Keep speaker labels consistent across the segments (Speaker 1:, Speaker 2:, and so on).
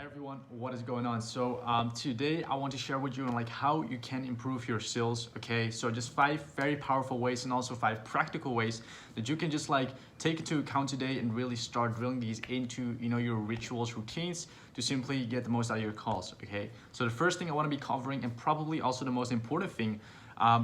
Speaker 1: Hey everyone, what is going on? So today I want to share with you on like how you can improve your sales. Okay, so just 5 very powerful ways and also 5 practical ways that you can just like take into account today and really start drilling these into your rituals, routines to simply get the most out of your calls. Okay, so the first thing I want to be covering, and probably also the most important thing,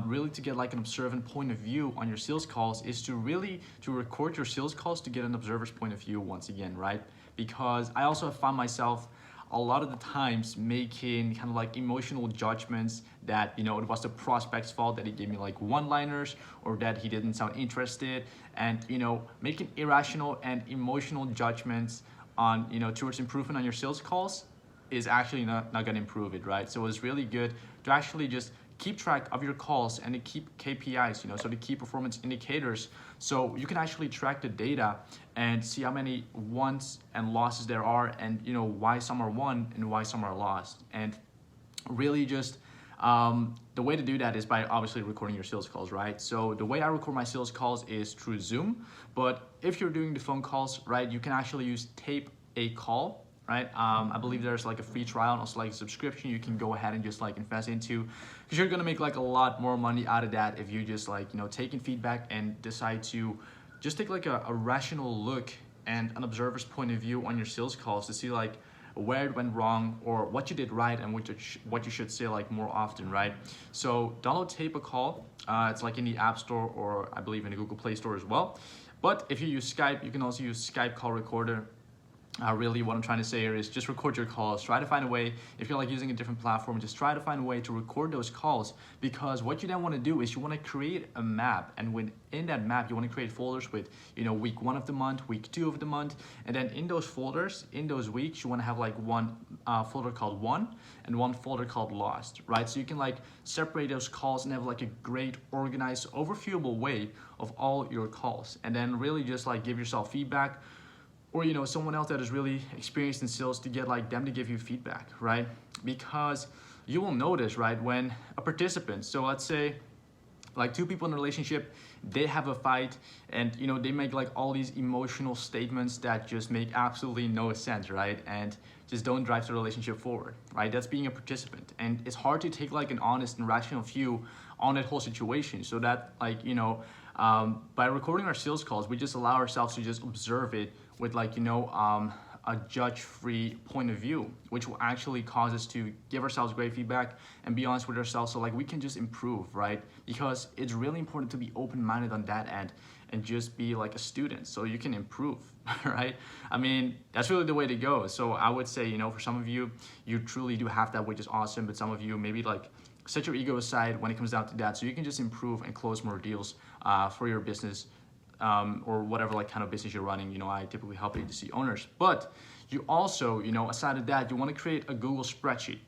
Speaker 1: really to get like an observant point of view on your sales calls, is to really record your sales calls to get an observer's point of view once again, right? Because I also have found myself a lot of the times making kind of like emotional judgments that it was the prospect's fault that he gave me like one-liners, or that he didn't sound interested, and making irrational and emotional judgments on towards improvement on your sales calls is actually not going to improve it, right? So it's really good to actually just keep track of your calls and to keep KPIs, so the key performance indicators, so you can actually track the data and see how many wins and losses there are, and why some are won and why some are lost. And really just the way to do that is by obviously recording your sales calls, right? So the way I record my sales calls is through Zoom, but if you're doing the phone calls, right, you can actually use Tape a Call, right? I believe there's like a free trial and also like a subscription you can go ahead and just like invest into, because you're gonna make like a lot more money out of that if you just like taking feedback and decide to just take like a rational look and an observer's point of view on your sales calls to see like where it went wrong or what you did right and what you should say like more often, right? So download Tape a Call. It's like in the App Store, or I believe in the Google Play Store as well. But if you use Skype, you can also use Skype Call Recorder. Really what I'm trying to say here is just record your calls. Try to find a way, if you're like using a different platform, just try to find a way to record those calls, because what you then want to do is you want to create a map, and within that map you want to create folders with week 1 of the month, week 2 of the month, and then in those folders, in those weeks, you want to have like one folder called won and one folder called lost, right? So you can like separate those calls and have like a great organized, overviewable way of all your calls, and then really just like give yourself feedback, or someone else that is really experienced in sales, to get like them to give you feedback, right? Because you will notice, right, when a participant, so let's say like 2 people in a relationship, they have a fight, and they make like all these emotional statements that just make absolutely no sense, right? And just don't drive the relationship forward, right? That's being a participant, and it's hard to take like an honest and rational view on that whole situation. So that like by recording our sales calls, we just allow ourselves to just observe it with like a judge-free point of view, which will actually cause us to give ourselves great feedback and be honest with ourselves, so like we can just improve, right? Because it's really important to be open-minded on that end and just be like a student so you can improve, right? I mean, that's really the way to go. So I would say, for some of you, you truly do have that, which is awesome, but some of you maybe like set your ego aside when it comes down to that, so you can just improve and close more deals for your business, or whatever like kind of business you're running. I typically help agency owners, but you also, aside of that, you want to create a Google spreadsheet,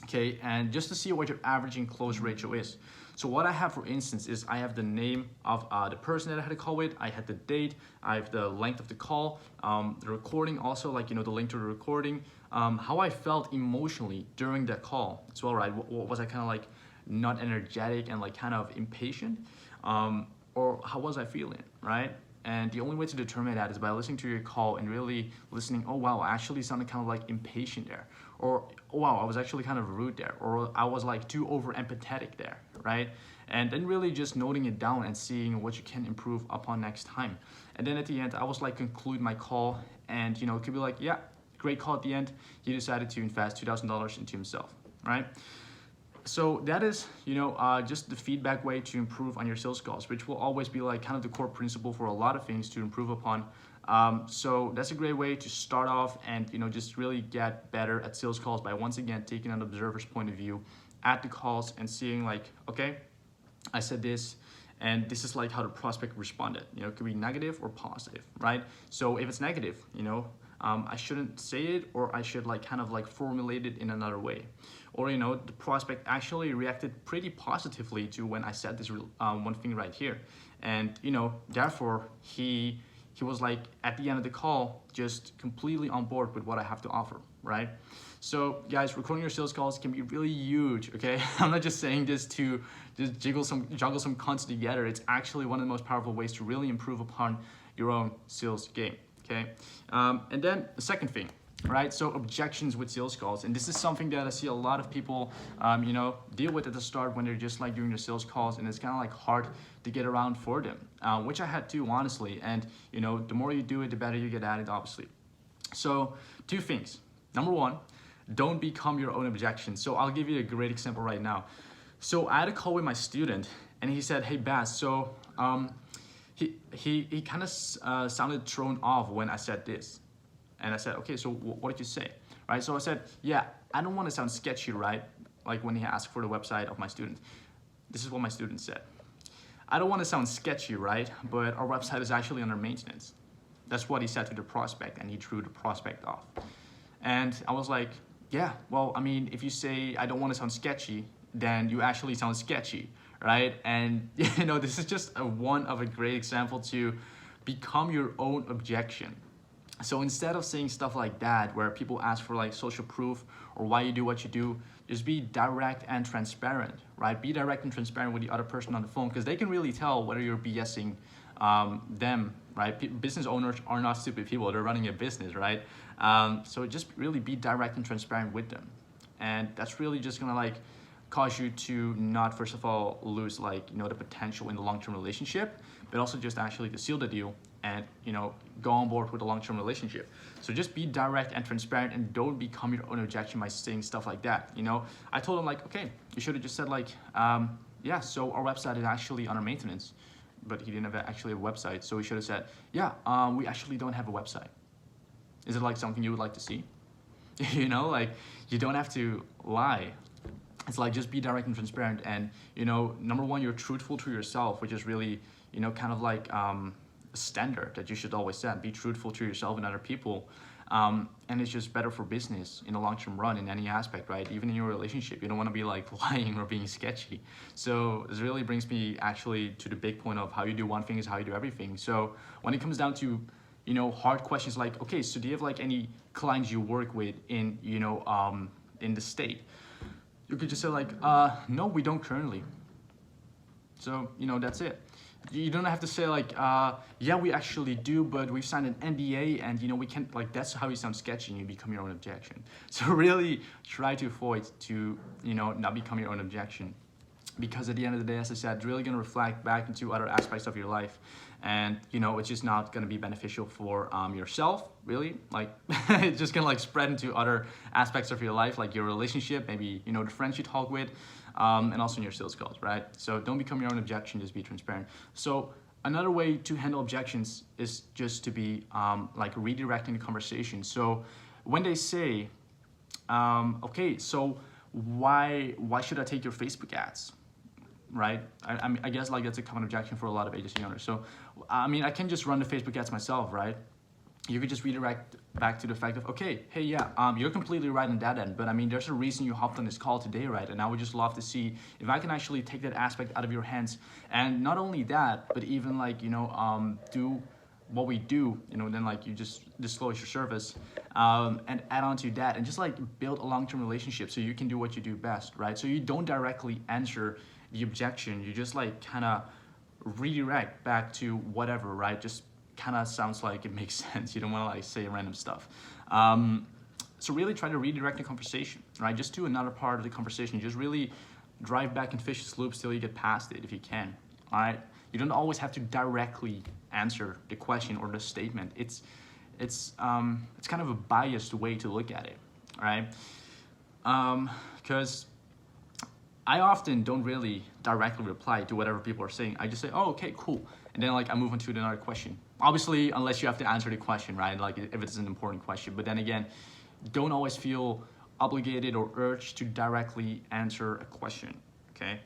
Speaker 1: okay? And just to see what your averaging close ratio is. So what I have, for instance, is I have the name of the person that I had a call with, I had the date, I have the length of the call, the recording also, like, the link to the recording, how I felt emotionally during that call as well, right? Was I kind of like not energetic and like kind of impatient? Or how was I feeling, right? And the only way to determine that is by listening to your call and really listening. Oh wow, I actually sounded kind of like impatient there, or oh wow, I was actually kind of rude there, or I was like too over empathetic there, right? And then really just noting it down and seeing what you can improve upon next time. And then at the end, I was like conclude my call, and it could be like, yeah, great call at the end. He decided to invest $2,000 into himself, right? So that is, just the feedback way to improve on your sales calls, which will always be like kind of the core principle for a lot of things to improve upon. So that's a great way to start off and, just really get better at sales calls by once again taking an observer's point of view at the calls and seeing like, okay, I said this, and this is like how the prospect responded. It could be negative or positive, right? So if it's negative, I shouldn't say it, or I should like kind of like formulate it in another way. Or the prospect actually reacted pretty positively to when I said this one thing right here, and therefore he was like at the end of the call just completely on board with what I have to offer, right? So guys, recording your sales calls can be really huge, okay? I'm not just saying this to just juggle some content together. It's actually one of the most powerful ways to really improve upon your own sales game, okay? And then the second thing, right? So objections with sales calls, and this is something that I see a lot of people, deal with at the start when they're just like doing their sales calls, and it's kind of like hard to get around for them, which I had to, honestly. And the more you do it, the better you get at it, obviously. So 2 things. Number 1, don't become your own objection. So I'll give you a great example right now. So I had a call with my student, and he said, "Hey Bas, so he kind of sounded thrown off when I said this." And I said, "Okay, so what did you say?" Right? So I said, "Yeah, I don't want to sound sketchy, right?" Like when he asked for the website of my student. This is what my student said. "I don't want to sound sketchy, right? But our website is actually under maintenance." That's what he said to the prospect, and he threw the prospect off. And I was like, yeah, well, I mean, if you say I don't want to sound sketchy, then you actually sound sketchy, right? And this is just one of a great example to become your own objection. So instead of saying stuff like that, where people ask for like social proof or why you do what you do, just be direct and transparent, right? Be direct and transparent with the other person on the phone, because they can really tell whether you're BSing them, right? Business owners are not stupid people. They're running a business, right? So just really be direct and transparent with them. And that's really just gonna like cause you to not, first of all, lose the potential in the long-term relationship, but also just actually to seal the deal and go on board with a long-term relationship. So just be direct and transparent, and don't become your own objection by saying stuff like that. I told him like, okay, you should have just said like, yeah, so our website is actually under maintenance. But he didn't have actually a website, so he should have said, yeah, we actually don't have a website. Is it like something you would like to see? Like, you don't have to lie. It's like, just be direct and transparent. And number 1, you're truthful to yourself, which is really kind of like a standard that you should always set. Be truthful to yourself and other people. And it's just better for business in the long-term run in any aspect, right? Even in your relationship, you don't want to be like lying or being sketchy. So this really brings me actually to the big point of how you do one thing is how you do everything. So when it comes down to hard questions like, okay, so do you have like any clients you work with in in the state? You could just say like, no, we don't currently. So that's it. You don't have to say like, yeah, we actually do, but we've signed an NDA, and we can't, like, that's how you sound sketchy and you become your own objection. So really try to avoid to not become your own objection, because at the end of the day, as I said, it's really going to reflect back into other aspects of your life, and it's just not going to be beneficial for yourself, really. Like, it's just going to like spread into other aspects of your life, like your relationship, maybe the friends you talk with, and also in your sales calls, right? So don't become your own objection, just be transparent. So another way to handle objections is just to be like redirecting the conversation. So when they say, okay, so why should I take your Facebook ads? Right? I guess like that's a common objection for a lot of agency owners. So, I mean, I can just run the Facebook ads myself, right? You could just redirect back to the fact of, okay, hey, yeah, you're completely right on that end, but I mean, there's a reason you hopped on this call today, right? And I would just love to see if I can actually take that aspect out of your hands. And not only that, but even like, do what we do, then like you just disclose your service, and add on to that and just like build a long-term relationship so you can do what you do best, right? So you don't directly answer the objection, you just like kind of redirect back to whatever, right? Just kind of sounds like it makes sense. You don't want to like say random stuff. So really try to redirect the conversation, right? Just do another part of the conversation. Just really drive back in vicious loops till you get past it if you can, all right? You don't always have to directly answer the question or the statement. It's kind of a biased way to look at it, all right? Because I often don't really directly reply to whatever people are saying. I just say, oh, okay, cool. And then like I move on to another question. Obviously, unless you have to answer the question, right? Like if it's an important question. But then again, don't always feel obligated or urged to directly answer a question, okay?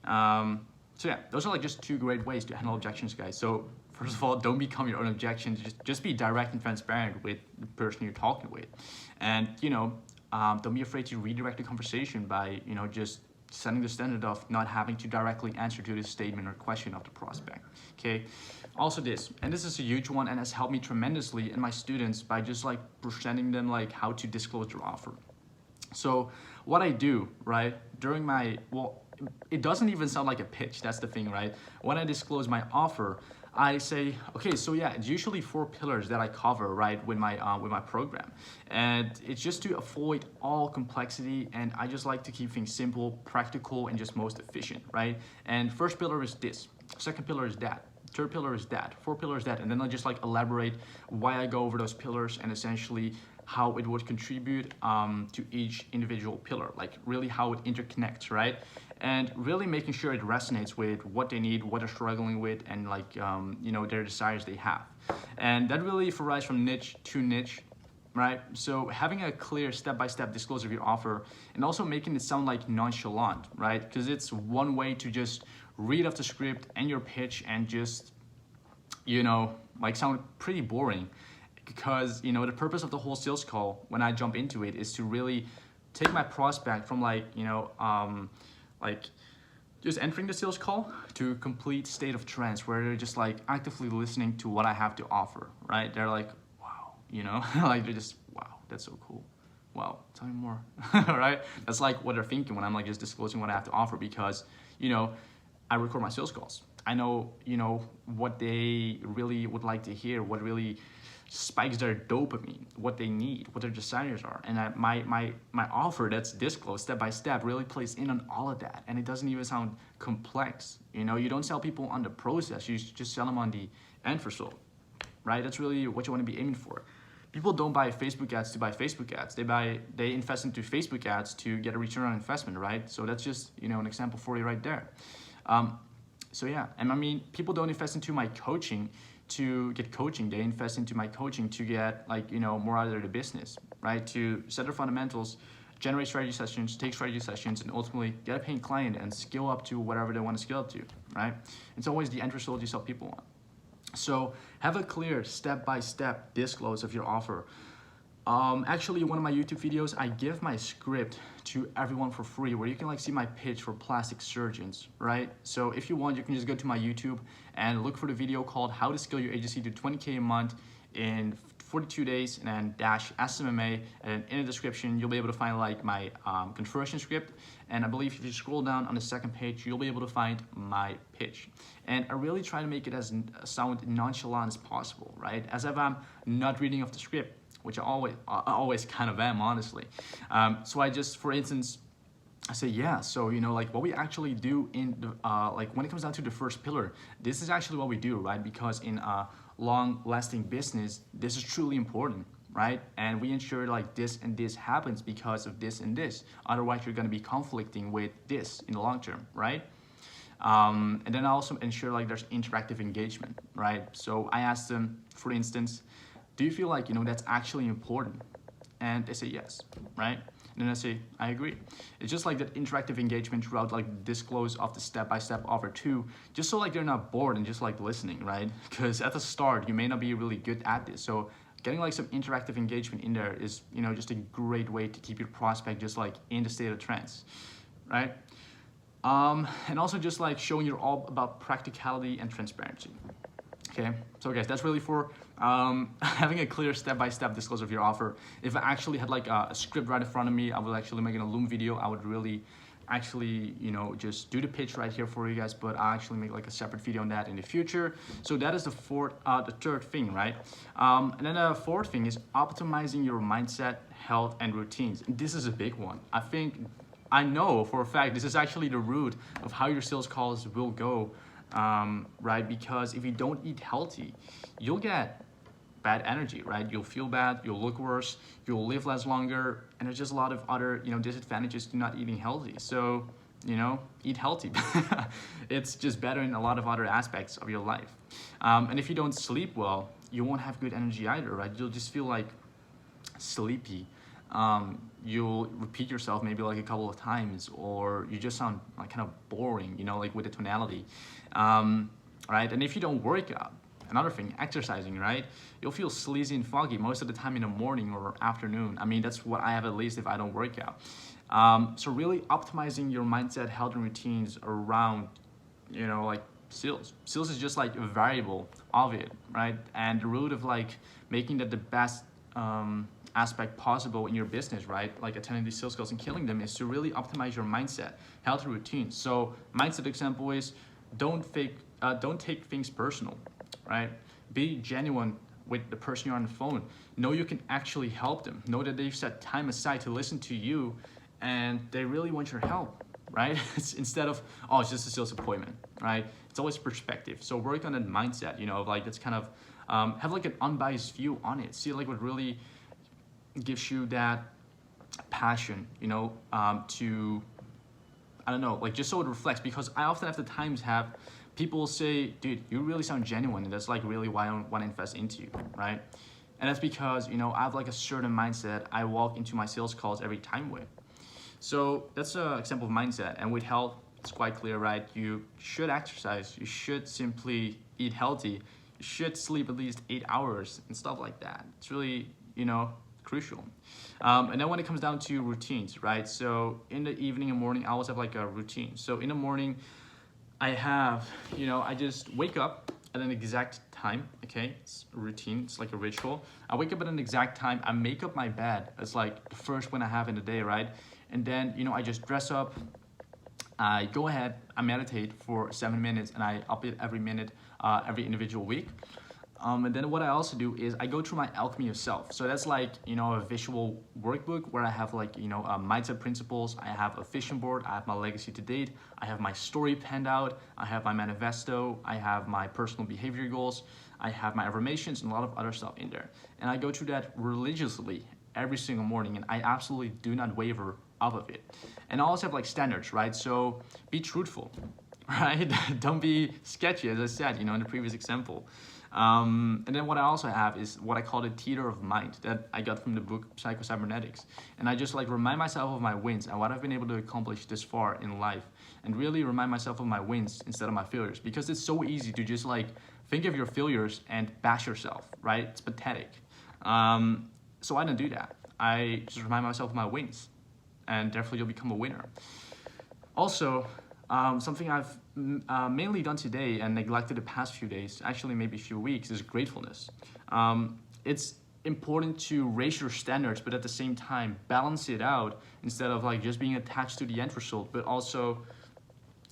Speaker 1: So yeah, those are like just 2 great ways to handle objections, guys. So first of all, don't become your own objection. Just be direct and transparent with the person you're talking with. And, don't be afraid to redirect the conversation by, just setting the standard of not having to directly answer to this statement or question of the prospect, okay? Also this, and this is a huge one and has helped me tremendously in my students by just like presenting them like how to disclose their offer. So what I do, right, during my, well, it doesn't even sound like a pitch, that's the thing, right? When I disclose my offer, I say, okay, so yeah, it's usually 4 pillars that I cover, right, with my program, and it's just to avoid all complexity, and I just like to keep things simple, practical, and just most efficient, right? And first pillar is this, second pillar is that, third pillar is that, fourth pillar is that, and then I just like elaborate why I go over those pillars and essentially how it would contribute to each individual pillar, like really how it interconnects, right? And really making sure it resonates with what they need, what they're struggling with, and like you know, their desires they have. And that really varies from niche to niche, right? So having a clear step-by-step disclosure of your offer, and also making it sound like nonchalant, right? Because it's one way to just read off the script and your pitch and just, you know, like sound pretty boring. Because, you know, the purpose of the whole sales call when I jump into it is to really take my prospect from like, you know, like just entering the sales call to a complete state of trance where they're just like actively listening to what I have to offer, right? They're like, wow, you know, like they're just, wow, that's so cool. Wow, tell me more, right? That's like what they're thinking when I'm like just disclosing what I have to offer, because, you know, I record my sales calls. I know, you know, what they really would like to hear, what really spikes their dopamine, what they need, what their desires are. And my offer that's disclosed step by step really plays in on all of that. And it doesn't even sound complex. You know, you don't sell people on the process, you just sell them on the end result, right? That's really what you want to be aiming for. People don't buy Facebook ads to buy Facebook ads. They invest into Facebook ads to get a return on investment, right? So that's just, you know, an example for you right there. So yeah, and I mean, people don't invest into my coaching to get coaching. They invest into my coaching to get, like, you know, more out of the business, right? To set their fundamentals, generate strategy sessions, take strategy sessions, and ultimately get a paying client and scale up to whatever they want to scale up to, right? It's always the end result you sell people on. So have a clear step-by-step disclose of your offer. Actually, one of my YouTube videos, I give my script to everyone for free, where you can like see my pitch for plastic surgeons, right? So if you want, you can just go to my YouTube and look for the video called How to Scale Your Agency to 20K a month in 42 days, and then dash SMMA, and in the description you'll be able to find like my conversion script, and I believe if you scroll down on the second page you'll be able to find my pitch. And I really try to make it as sound nonchalant as possible, right? As if I'm not reading off the script, which I always kind of am, honestly. So I just, for instance, I say, yeah, so, you know, like what we actually do in the, like when it comes down to the first pillar, this is actually what we do, right? Because in a long-lasting business, this is truly important, right? And we ensure like this and this happens because of this and this. Otherwise, you're going to be conflicting with this in the long term, right? And then I also ensure like there's interactive engagement, right? So I asked them, for instance, do you feel like, you know, that's actually important? And they say yes, right? And then I say, I agree. It's just like that interactive engagement throughout like disclose of the step-by-step offer too, just so like they're not bored and just like listening, right? Because at the start, you may not be really good at this. So getting like some interactive engagement in there is, you know, just a great way to keep your prospect just like in the state of trance, right? And also just like showing you're all about practicality and transparency. Okay, so guys, that's really for having a clear step-by-step disclosure of your offer. If I actually had like a script right in front of me, I would actually make an Loom video. I would really actually, you know, just do the pitch right here for you guys, but I'll actually make like a separate video on that in the future. So that is the third thing, right? And then the fourth thing is optimizing your mindset, health, and routines. And this is a big one. I know for a fact this is actually the root of how your sales calls will go. Right? Because if you don't eat healthy, you'll get bad energy, right? You'll feel bad, you'll look worse, you'll live less longer, and there's just a lot of other, you know, disadvantages to not eating healthy. So, you know, eat healthy. It's just better in a lot of other aspects of your life. And if you don't sleep well, you won't have good energy either, right? You'll just feel like sleepy. You'll repeat yourself maybe like a couple of times, or you just sound like kind of boring, you know, like with the tonality, right? And if you don't work out, another thing, exercising, right? You'll feel sleazy and foggy most of the time in the morning or afternoon. I mean, that's what I have at least if I don't work out. So really optimizing your mindset, health, and routines around, you know, like sales. Sales is just like a variable of it, right? And the root of like making that the best aspect possible in your business, right? Like attending these sales calls and killing them, is to really optimize your mindset, health, and routines. So mindset example is don't take things personal. right? Be genuine with the person you're on the phone. Know you can actually help them. Know that they've set time aside to listen to you and they really want your help, right? Instead of, oh, it's just a sales appointment, right? It's always perspective. So work on that mindset, like that's kind of, have like an unbiased view on it. See like what really gives you that passion, to, I don't know, like just so it reflects, because I often have the times have people say, dude, you really sound genuine, and that's like really why I want to invest into you, right? And that's because, I have like a certain mindset I walk into my sales calls every time with. So that's an example of mindset. And with health, it's quite clear, right? You should exercise, you should simply eat healthy, you should sleep at least 8 hours and stuff like that. It's really, crucial. And then when it comes down to routines, right? So in the evening and morning, I always have like a routine. So in the morning, I have, I just wake up at an exact time, okay? It's a routine, it's like a ritual. I wake up at an exact time, I make up my bed. It's like the first one I have in the day, right? And then, I just dress up, I go ahead, I meditate for 7 minutes, and I up it every minute, every individual week. And then what I also do is I go through my alchemy of self. So that's like, a visual workbook where I have like, mindset principles. I have a vision board. I have my legacy to date. I have my story penned out. I have my manifesto. I have my personal behavior goals. I have my affirmations and a lot of other stuff in there. And I go through that religiously every single morning, and I absolutely do not waver off of it. And I also have like standards, right? So be truthful, right? Don't be sketchy, as I said, in the previous example. And then what I also have is what I call the theater of mind that I got from the book Psycho-Cybernetics. And I just like remind myself of my wins and what I've been able to accomplish this far in life, and really remind myself of my wins instead of my failures, because it's so easy to just like think of your failures and bash yourself, right? It's pathetic. So I don't do that. I just remind myself of my wins, and therefore you'll become a winner. Also, something I've mainly done today and neglected the past few days, actually maybe a few weeks, is gratefulness. It's important to raise your standards, but at the same time, balance it out instead of like just being attached to the end result, but also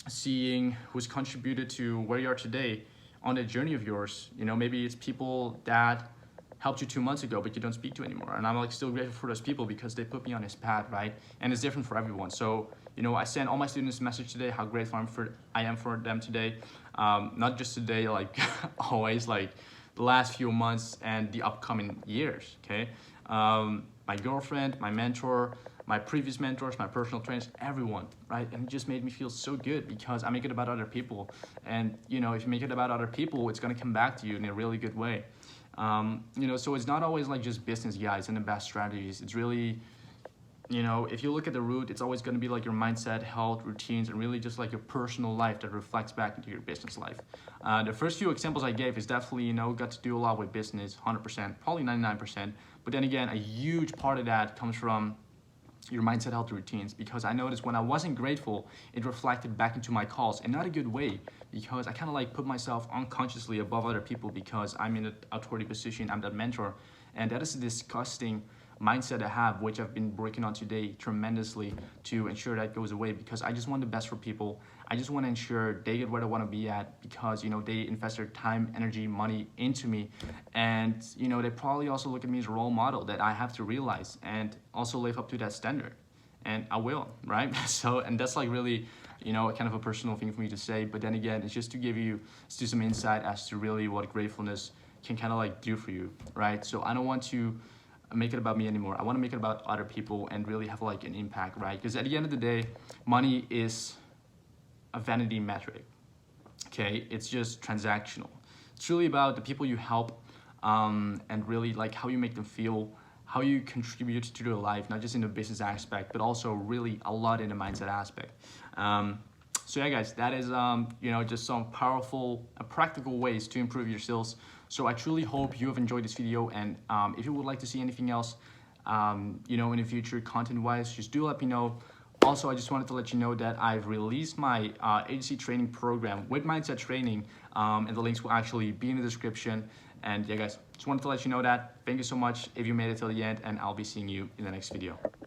Speaker 1: seeing who's contributed to where you are today on a journey of yours. Maybe it's people that helped you 2 months ago, but you don't speak to anymore. And I'm like still grateful for those people because they put me on this path, right? And it's different for everyone. So, I sent all my students a message today, how grateful I am for them today. Not just today, like always, like the last few months and the upcoming years, okay? My girlfriend, my mentor, my previous mentors, my personal trainers, everyone, right? And it just made me feel so good because I make it about other people. And, if you make it about other people, it's gonna come back to you in a really good way. So it's not always like just business guys and the best strategies. It's really, if you look at the root, it's always going to be like your mindset, health, routines, and really just like your personal life that reflects back into your business life. The first few examples I gave is definitely, got to do a lot with business, 100%, probably 99%. But then again, a huge part of that comes from your mindset, health, routines, because I noticed when I wasn't grateful, it reflected back into my calls, and not a good way, because I kind of like put myself unconsciously above other people because I'm in an authority position, I'm that mentor, and that is a disgusting mindset I have, which I've been working on today tremendously to ensure that goes away, because I just want the best for people. I just want to ensure they get where they want to be at because, they invest their time, energy, money into me. And, they probably also look at me as a role model that I have to realize and also live up to that standard. And I will, right? So, and that's like really, kind of a personal thing for me to say. But then again, it's just to give you some insight as to really what gratefulness can kind of like do for you, right? So I don't want to make it about me anymore. I want to make it about other people and really have like an impact, right? Because at the end of the day, money is a vanity metric, okay? It's just transactional. It's really about the people you help, and really like how you make them feel, how you contribute to their life, not just in the business aspect, but also really a lot in the mindset aspect. So yeah, guys, that is just some powerful, practical ways to improve your sales. So I truly hope you have enjoyed this video, and if you would like to see anything else, in the future, content-wise, just do let me know. Also, I just wanted to let you know that I've released my agency training program with mindset training, and the links will actually be in the description. And yeah, guys, just wanted to let you know that. Thank you so much if you made it till the end, and I'll be seeing you in the next video.